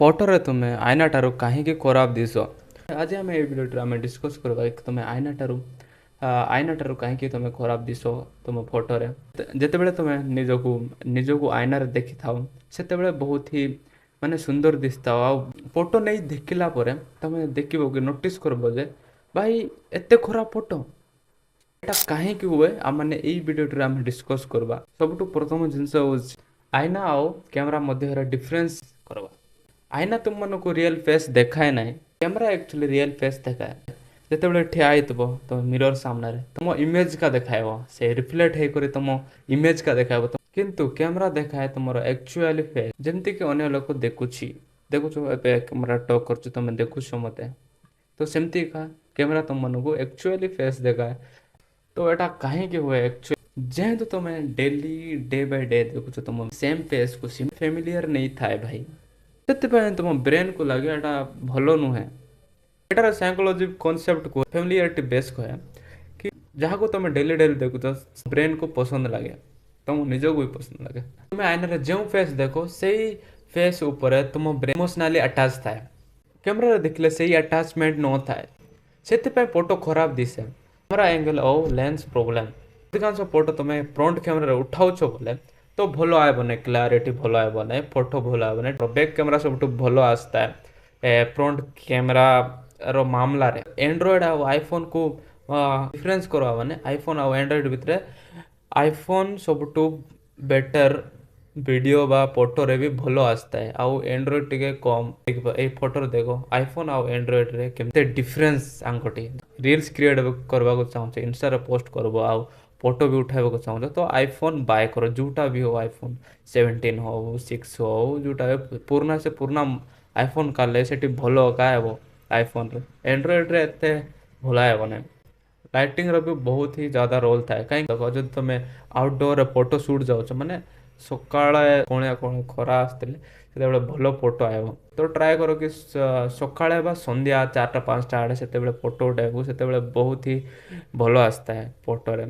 फोटोरे तुम आईना ठारू कहीं खराब दिश। आज आम ये भिडियो आम डिस्कस करवा कि तुम आईना ठारू कहीं तुम खराब दिश तुम फोटोरे जिते तुम निजक आईना देखी था से बहुत ही माने सुंदर दिसता आ फोटो नहीं देखला तुम देख कि नोटिस करब जे भाई एते खराब फोटो এটা କାହିଁକି ହୁଏ ଆମମାନେ ଏଇ ଭିଡ଼ିଓଟିରେ ଆମେ ଡିସ୍କସ୍ କରିବା। ସବୁଠୁ ପ୍ରଥମ ଜିନିଷ ହେଉଛି ଆଇନା ଆଉ କ୍ୟାମେରା ମଧ୍ୟରେ ଡିଫରେନ୍ସ କରିବା। ଆଇନା ତୁମମାନଙ୍କୁ ରିଏଲ୍ ଫେସ୍ ଦେଖାଏ ନାହିଁ, କ୍ୟାମେରା ଆକ୍ଚୁଆଲି ରିଏଲ୍ ଫେସ୍ ଦେଖାଏ। ଯେତେବେଳେ ଠିଆ ହେଇଥିବ ତୁମ ମିରର ସାମ୍ନାରେ ତୁମ ଇମେଜ୍ କା ଦେଖାଇବ, ସେ ରିଫ୍ଲେକ୍ଟ ହେଇକରି ତୁମ ଇମେଜ୍ କା ଦେଖାଇବ, କିନ୍ତୁ କ୍ୟାମେରା ଦେଖାଏ ତୁମର ଆକ୍ଚୁଆଲି ଫେସ୍। ଯେମିତିକି ଅନ୍ୟ ଲୋକ ଦେଖୁଛ ଏବେ କ୍ୟାମେରା ଟକ୍ କରୁଛୁ ତୁମେ ଦେଖୁଛ ମୋତେ, ତ ସେମିତିକା କ୍ୟାମେରା ତୁମମାନଙ୍କୁ ଆକ୍ଚୁଆଲି ଫେସ୍ ଦେଖାଏ। तो एटा कहीं हुए एक्चुअली जेहेतु तुम डेली डे बाय डे देखुच तुम सेम फेस को सेम फेमिलियर नहीं थाए भाई से तुम ब्रेन को लगे एटा भल नुहे। एटार साइकोलॉजी कॉन्सेप्ट को फेमिलियरिटी बेस कहे कि जहाँ को तुम डेली डेली देखुच ब्रेन को पसंद लगे, तुम निजक भी पसंद लगे। तुम आईन जो फेस देखो से फेस उपर तुम ब्रेन इमोशनाली अटैच थाए, कैमरा देखले से अटैचमेंट न थाए, से फोटो खराब दिसे। कैमरा एंगल और लेंस प्रोब्लेम अधिकांश फोटो तुम फ्रंट कैमरा उठाऊच बोले तो भल आएबन, क्लारिटी भल आएबन, फोटो भल आएबन। बैक कैमरा सब भल आसता है फ्रंट कैमरा रो मामला रे एंड्रॉयड और आईफोन को डिफरेंस करवा माने आईफोन और एंड्रॉयड भितर आईफोन सब बेटर वीडियो बा फोटो रे भी भल आसता है आउ एंड्रॉयड टिके कम। ए फोटो देखो आईफोन आउ एंड्रॉयड रे केमते डिफरेंस आंकोटी रील्स क्रिएट करबा को चाहूँ इंस्टा रे पोस्ट करबो आउ फोटो भी उठाइबा को चाहूँ तो आईफोन बाय करो जोटा भी हो, आईफोन 17 हो 6 हो जोटा पुराना से पुराना आईफोन काले से भल का आईफोन रे एंड्रॉयड रे एते भल आएब ना। लाइटिंग रो भी बहुत ही ज़्यादा रोल थाए कहीं जो तुम आउटडोर फोटो शूट जाऊँ माने सकाळे कोणिया कोण खरा आसते से भल फोटो आएब। तो ट्राए करो कि सकाळे बा संध्या 4टा 5टा आड़े से फोटो उठाइबू से बहुत ही भल आसता है फोटो रे।